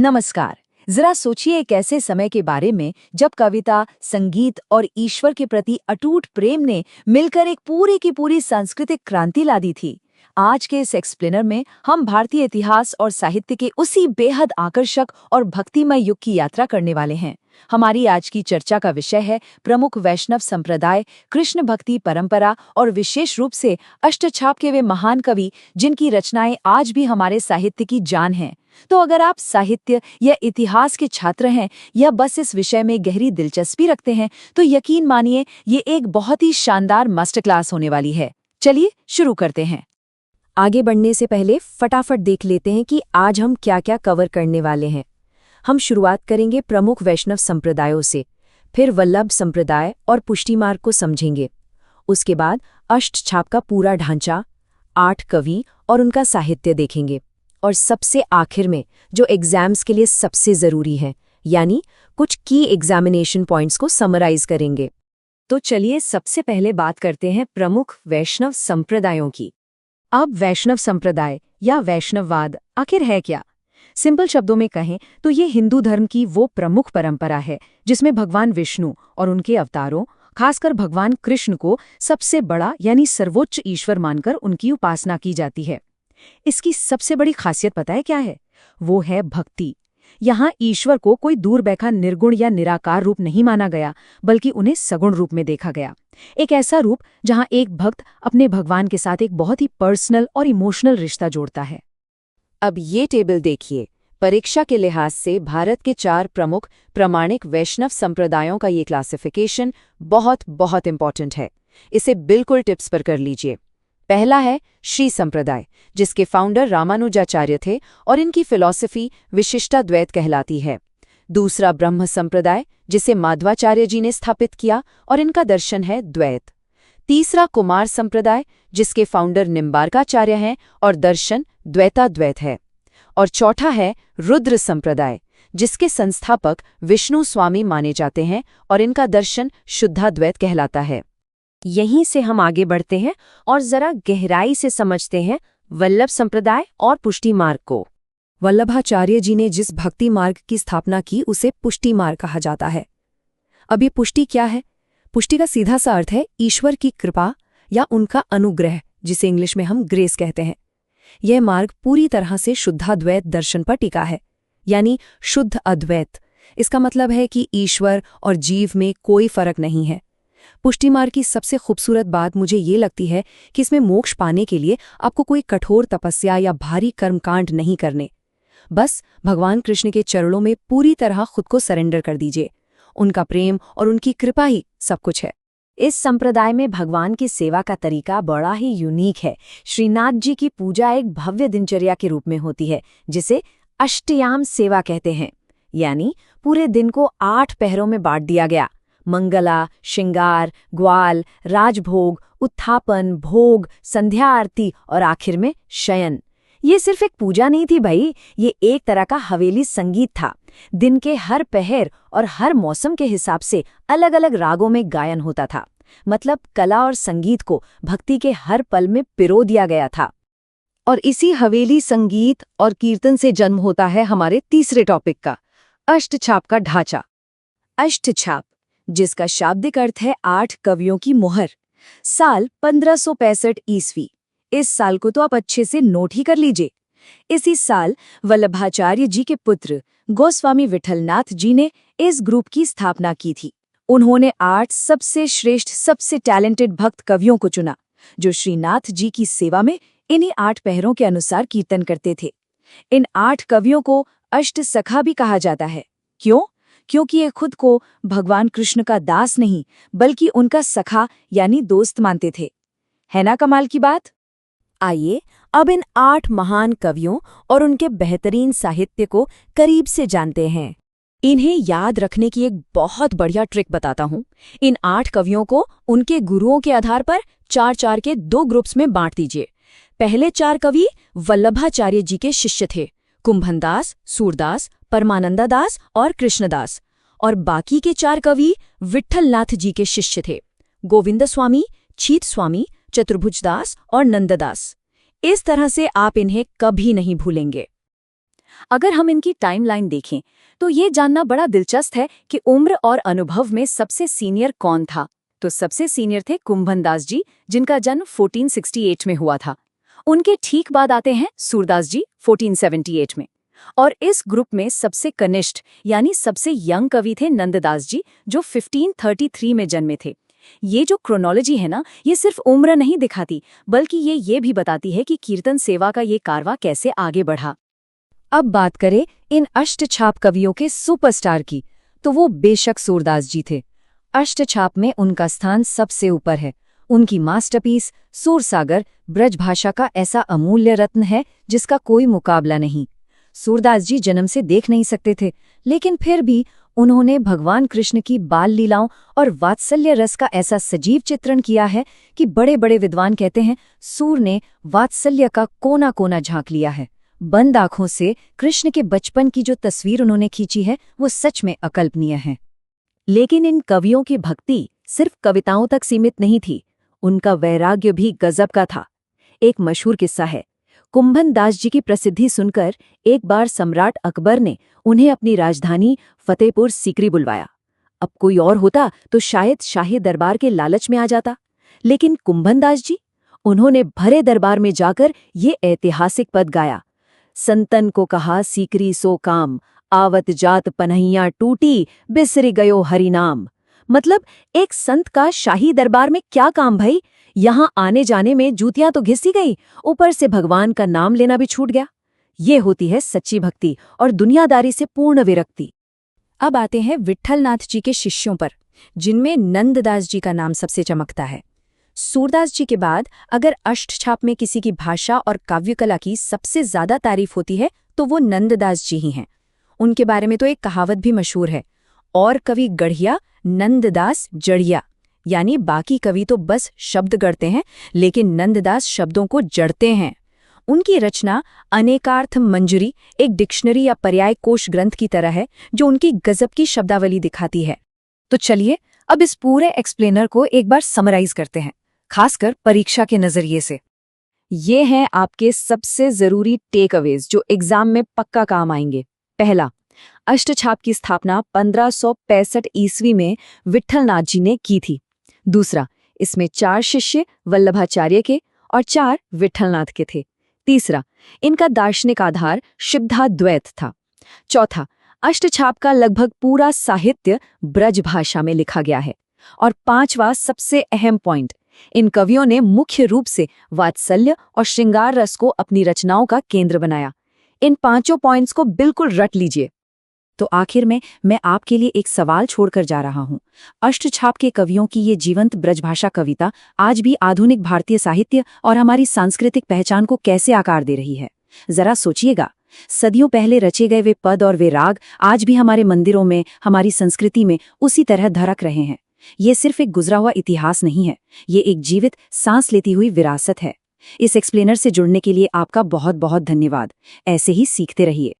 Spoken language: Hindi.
नमस्कार। जरा सोचिए एक ऐसे समय के बारे में जब कविता, संगीत और ईश्वर के प्रति अटूट प्रेम ने मिलकर एक पूरी की पूरी सांस्कृतिक क्रांति ला दी थी। आज के इस एक्सप्लेनर में हम भारतीय इतिहास और साहित्य के उसी बेहद आकर्षक और भक्तिमय युग की यात्रा करने वाले हैं। हमारी आज की चर्चा का विषय है प्रमुख वैष्णव संप्रदाय, कृष्ण भक्ति परंपरा और विशेष रूप से अष्टछाप के वे महान कवि जिनकी रचनाएं आज भी हमारे साहित्य की जान हैं। तो अगर आप साहित्य या इतिहास के छात्र हैं या बस इस विषय में गहरी दिलचस्पी रखते हैं तो यकीन मानिए ये एक बहुत ही शानदार मास्टर क्लास होने वाली है। चलिए शुरू करते हैं। आगे बढ़ने से पहले फटाफट देख लेते हैं कि आज हम क्या क्या कवर करने वाले हैं। हम शुरुआत करेंगे प्रमुख वैष्णव संप्रदायों से, फिर वल्लभ संप्रदाय और पुष्टि मार्ग को समझेंगे। उसके बाद अष्टछाप का पूरा ढांचा, 8 कवि और उनका साहित्य देखेंगे। और सबसे आखिर में जो एग्जाम्स के लिए सबसे ज़रूरी है, यानी कुछ की एग्जामिनेशन पॉइंट्स को समराइज करेंगे। तो चलिए सबसे पहले बात करते हैं प्रमुख वैष्णव संप्रदायों की। अब वैष्णव संप्रदाय या वैष्णववाद आखिर है क्या? सिंपल शब्दों में कहें तो ये हिंदू धर्म की वो प्रमुख परंपरा है जिसमें भगवान विष्णु और उनके अवतारों, खासकर भगवान कृष्ण को सबसे बड़ा यानी सर्वोच्च ईश्वर मानकर उनकी उपासना की जाती है। इसकी सबसे बड़ी खासियत पता है क्या है? वो है भक्ति। यहाँ ईश्वर को कोई दूर बैठा निर्गुण या निराकार रूप नहीं माना गया, बल्कि उन्हें सगुण रूप में देखा गया। एक ऐसा रूप जहाँ एक भक्त अपने भगवान के साथ एक बहुत ही पर्सनल और इमोशनल रिश्ता जोड़ता है। अब ये टेबल देखिए। परीक्षा के लिहाज से भारत के 4 प्रमुख प्रामाणिक वैष्णव संप्रदायों का ये क्लासिफिकेशन बहुत बहुत इंपॉर्टेंट है। इसे बिल्कुल टिप्स पर कर लीजिए। पहला है श्री संप्रदाय, जिसके फाउंडर रामानुजाचार्य थे और इनकी फिलॉसफी विशिष्टाद्वैत कहलाती है। दूसरा ब्रह्म संप्रदाय, जिसे माधवाचार्य जी ने स्थापित किया और इनका दर्शन है द्वैत। तीसरा कुमार संप्रदाय, जिसके फाउंडर निम्बार्काचार्य हैं और दर्शन द्वैताद्वैत है। और चौथा है रुद्र संप्रदाय, जिसके संस्थापक विष्णु स्वामी माने जाते हैं और इनका दर्शन शुद्धाद्वैत कहलाता है। यहीं से हम आगे बढ़ते हैं और जरा गहराई से समझते हैं वल्लभ संप्रदाय और पुष्टि मार्ग को। वल्लभाचार्य जी ने जिस भक्ति मार्ग की स्थापना की उसे पुष्टि मार्ग कहा जाता है। अब ये पुष्टि क्या है? पुष्टि का सीधा सा अर्थ है ईश्वर की कृपा या उनका अनुग्रह, जिसे इंग्लिश में हम ग्रेस कहते हैं। यह मार्ग पूरी तरह से शुद्धाद्वैत दर्शन पर टिका है, यानी शुद्ध अद्वैत। इसका मतलब है कि ईश्वर और जीव में कोई फर्क नहीं है। पुष्टि मार्ग की सबसे खूबसूरत बात मुझे ये लगती है कि इसमें मोक्ष पाने के लिए आपको कोई कठोर तपस्या या भारी कर्मकांड नहीं करने। बस भगवान कृष्ण के चरणों में पूरी तरह खुद को सरेंडर कर दीजिए। उनका प्रेम और उनकी कृपा ही सब कुछ है। इस संप्रदाय में भगवान की सेवा का तरीका बड़ा ही यूनिक है। श्रीनाथ जी की पूजा एक भव्य दिनचर्या के रूप में होती है, जिसे अष्टयाम सेवा कहते हैं। यानी पूरे दिन को 8 पहरों में बांट दिया गया। मंगला, श्रृंगार, ग्वाल, राजभोग, उत्थापन, भोग, संध्या आरती और आखिर में शयन। ये सिर्फ एक पूजा नहीं थी भाई, ये एक तरह का हवेली संगीत था। दिन के हर पहर और हर मौसम के हिसाब से अलग अलग रागों में गायन होता था। मतलब कला और संगीत को भक्ति के हर पल में पिरो दिया गया था। और इसी हवेली संगीत और कीर्तन से जन्म होता है हमारे तीसरे टॉपिक का, अष्टछाप का ढांचा। अष्टछाप, जिसका शाब्दिक अर्थ है 8 कवियों की मोहर। साल 1565 ईस्वी। इस साल को तो आप अच्छे से नोट ही कर लीजिए। इसी साल वल्लभाचार्य जी के पुत्र गोस्वामी विठलनाथ जी ने इस ग्रुप की स्थापना की थी। उन्होंने 8 सबसे श्रेष्ठ, सबसे टैलेंटेड भक्त कवियों को चुना, जो श्रीनाथ जी की सेवा में इन्हीं 8 पहरों के अनुसार कीर्तन करते थे। इन 8 कवियों को अष्ट सखा भी कहा जाता है। क्यों? क्योंकि ये खुद को भगवान कृष्ण का दास नहीं, बल्कि उनका सखा यानी दोस्त मानते थे। है ना कमाल की बात? आइए अब इन 8 महान कवियों और उनके बेहतरीन साहित्य को करीब से जानते हैं। इन्हें याद रखने की एक बहुत बढ़िया ट्रिक बताता हूँ। इन 8 कवियों को उनके गुरुओं के आधार पर 4-4 के 2 ग्रुप्स में बांट दीजिए। पहले 4 कवि वल्लभाचार्य जी के शिष्य थे, कुंभनदास, सूरदास, परमानंदादास और कृष्णदास। और बाकी के 4 कवि विठलनाथ जी के शिष्य थे, गोविंद स्वामी, छीत स्वामी, चतुर्भुजदास और नंददास। इस तरह से आप इन्हें कभी नहीं भूलेंगे। अगर हम इनकी टाइमलाइन देखें तो ये जानना बड़ा दिलचस्प है कि उम्र और अनुभव में सबसे सीनियर कौन था। तो सबसे सीनियर थे कुंभन दास जी, जिनका जन्म 1468 में हुआ था। उनके ठीक बाद आते हैं सूरदास जी 1478 में। और इस ग्रुप में सबसे कनिष्ठ यानी सबसे यंग कवि थे नंददास जी, जो 1533 में जन्मे थे। ये जो क्रोनोलॉजी है ना, ये सिर्फ उम्र नहीं दिखाती, बल्कि ये भी बताती है कि कीर्तन सेवा का ये कारवां कैसे आगे बढ़ा। अब बात करें इन अष्टछाप कवियों के सुपरस्टार की, तो वो बेशक सूरदास जी थे। अष्टछाप में उनका स्थान सबसे ऊपर है। उनकी मास्टरपीस सूरसागर ब्रजभाषा का ऐसा अमूल्य रत्न है जिसका कोई मुकाबला नहीं। सूरदास जी जन्म से देख नहीं सकते थे, लेकिन फिर भी उन्होंने भगवान कृष्ण की बाल लीलाओं और वात्सल्य रस का ऐसा सजीव चित्रण किया है कि बड़े बड़े विद्वान कहते हैं सूर ने वात्सल्य का कोना कोना झांक लिया है। बंद आंखों से कृष्ण के बचपन की जो तस्वीर उन्होंने खींची है वो सच में अकल्पनीय है। लेकिन इन कवियों की भक्ति सिर्फ कविताओं तक सीमित नहीं थी, उनका वैराग्य भी गजब का था। एक मशहूर किस्सा है, कुंभन दास जी की प्रसिद्धि सुनकर एक बार सम्राट अकबर ने उन्हें अपनी राजधानी फतेहपुर सीकरी बुलवाया। अब कोई और होता तो शायद शाही दरबार के लालच में आ जाता, लेकिन कुंभन दास जी, उन्होंने भरे दरबार में जाकर ये ऐतिहासिक पद गाया। संतन को कहा सीकरी सो काम, आवत जात पनहिया टूटी, बिसरी गयो हरिनाम। मतलब एक संत का शाही दरबार में क्या काम भाई, यहाँ आने जाने में जूतियां तो घिसी गई, ऊपर से भगवान का नाम लेना भी छूट गया। ये होती है सच्ची भक्ति और दुनियादारी से पूर्ण विरक्ति। अब आते हैं विट्ठलनाथ जी के शिष्यों पर, जिनमें नंददास जी का नाम सबसे चमकता है। सूरदास जी के बाद अगर अष्टछाप में किसी की भाषा और काव्यकला की सबसे ज्यादा तारीफ होती है तो वो नंददास जी ही हैं। उनके बारे में तो एक कहावत भी मशहूर है, और कवि गढ़िया नंददास जड़िया, यानी बाकी कवि तो बस शब्द गढ़ते हैं, लेकिन नंददास शब्दों को जड़ते हैं। उनकी रचना अनेकार्थ मंजरी एक डिक्शनरी या पर्याय कोश ग्रंथ की तरह है, जो उनकी गजब की शब्दावली दिखाती है। तो चलिए अब इस पूरे एक्सप्लेनर को एक बार समराइज करते हैं, खासकर परीक्षा के नजरिए से। ये हैं आपके सबसे जरूरी टेक अवेज जो एग्जाम में पक्का काम आएंगे। पहला, अष्टछाप की स्थापना 1565 ईस्वी में विट्ठलनाथ जी ने की थी। दूसरा, इसमें 4 शिष्य वल्लभाचार्य के और 4 विट्ठलनाथ के थे। तीसरा, इनका दार्शनिक आधार शुद्धाद्वैत था। चौथा, अष्टछाप का लगभग पूरा साहित्य ब्रज भाषा में लिखा गया है। और पांचवा सबसे अहम पॉइंट, इन कवियों ने मुख्य रूप से वात्सल्य और श्रृंगार रस को अपनी रचनाओं का केंद्र बनाया। इन 5 पॉइंट्स को बिल्कुल रट लीजिए। तो आखिर में मैं आपके लिए एक सवाल छोड़कर जा रहा हूं। अष्टछाप के कवियों की ये जीवंत ब्रजभाषा कविता आज भी आधुनिक भारतीय साहित्य और हमारी सांस्कृतिक पहचान को कैसे आकार दे रही है? जरा सोचिएगा। सदियों पहले रचे गए वे पद और वे राग आज भी हमारे मंदिरों में, हमारी संस्कृति में उसी तरह धड़क रहे हैं। ये सिर्फ एक गुजरा हुआ इतिहास नहीं है, ये एक जीवित सांस लेती हुई विरासत है। इस एक्सप्लेनर से जुड़ने के लिए आपका बहुत बहुत धन्यवाद। ऐसे ही सीखते रहिए।